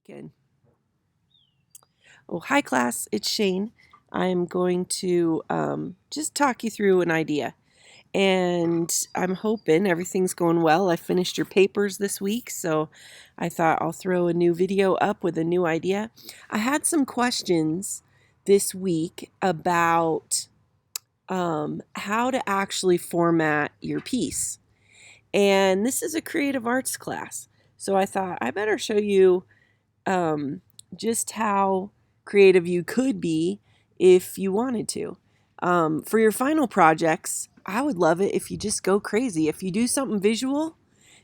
Weekend. Oh, hi class, it's Shane. I'm going to just talk you through an idea. And I'm hoping everything's going well. I finished your papers this week, so I thought I'll throw a new video up with a new idea. I had some questions this week about how to actually format your piece. And this is a creative arts class. So I thought I better show you um, just how creative you could be if you wanted to. For your final projects, I would love it if you just go crazy. If you do something visual,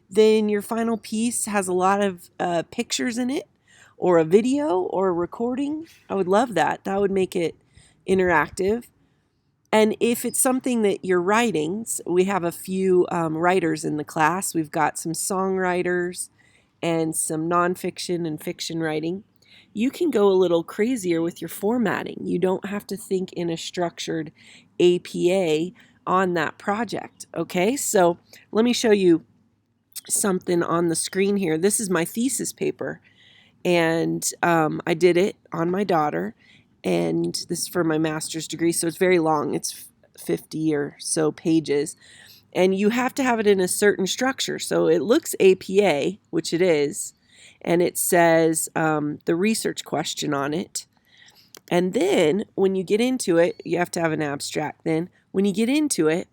then your final piece has a lot of pictures in it, or a video, or a recording. I would love that. That would make it interactive. And if it's something that you're writing, we have a few writers in the class. We've got some songwriters and some nonfiction and fiction writing. You can go a little crazier with your formatting. You don't have to think in a structured APA on that project. Okay, so let me show you something on the screen here. This is my thesis paper, and I did it on my daughter, and this is for my master's degree, so it's very long. It's 50 or so pages, and you have to have it in a certain structure. So it looks APA, which it is, and it says the research question on it. And then when you get into it, you have to have an abstract. Then when you get into it,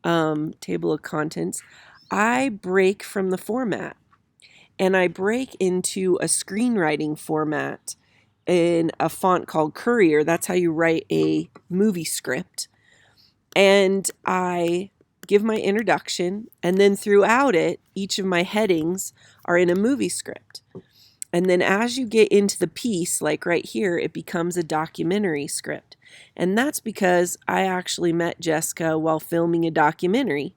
table of contents, I break from the format, and I break into a screenwriting format in a font called Courier. That's how you write a movie script. And I give my introduction, and then throughout it, each of my headings are in a movie script. And then as you get into the piece, like right here, it becomes a documentary script. And that's because I actually met Jessica while filming a documentary.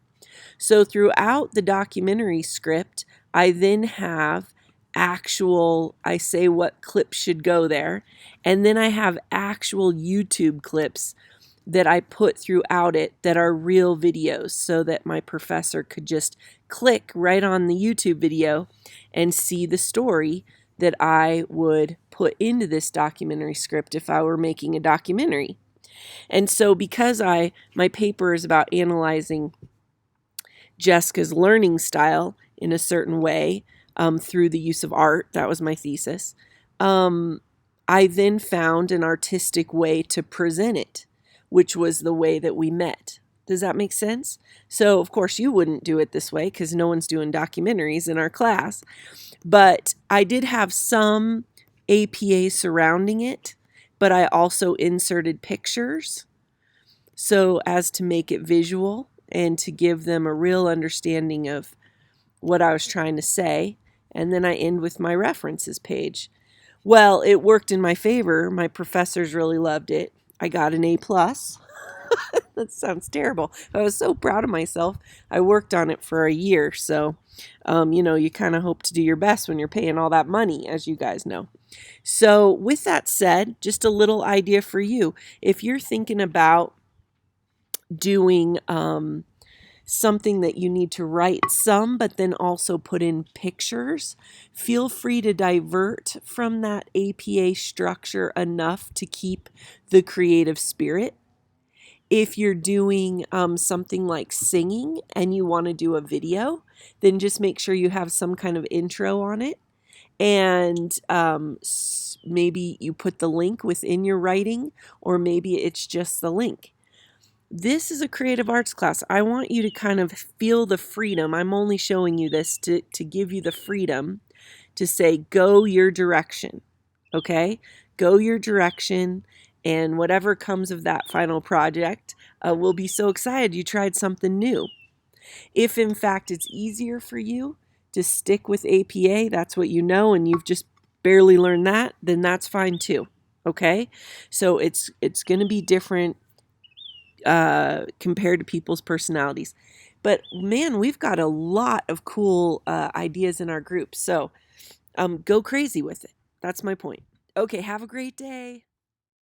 So throughout the documentary script, I then have I say what clips should go there, and then I have actual YouTube clips that I put throughout it that are real videos, so that my professor could just click right on the YouTube video and see the story that I would put into this documentary script if I were making a documentary. And so because my paper is about analyzing Jessica's learning style in a certain way through the use of art, that was my thesis, I then found an artistic way to present it, which was the way that we met. Does that make sense? So, of course, you wouldn't do it this way because no one's doing documentaries in our class. But I did have some APA surrounding it, but I also inserted pictures so as to make it visual and to give them a real understanding of what I was trying to say. And then I end with my references page. Well, it worked in my favor. My professors really loved it. I got an A+. That sounds terrible. I was so proud of myself. I worked on it for a year. So, you kind of hope to do your best when you're paying all that money, as you guys know. So with that said, just a little idea for you. If you're thinking about doing something that you need to write some, but then also put in pictures, feel free to divert from that APA structure enough to keep the creative spirit. If you're doing something like singing and you want to do a video, then just make sure you have some kind of intro on it. And maybe you put the link within your writing, or maybe it's just the link. This is a creative arts class. I want you to kind of feel the freedom. I'm only showing you this to give you the freedom to say, go your direction. Okay? Go your direction, and whatever comes of that final project, we'll be so excited you tried something new. If in fact it's easier for you to stick with APA, that's what you know, and you've just barely learned that, then that's fine too. Okay? So it's going to be different compared to people's personalities. But man, we've got a lot of cool ideas in our group. So go crazy with it. That's my point. Okay, have a great day.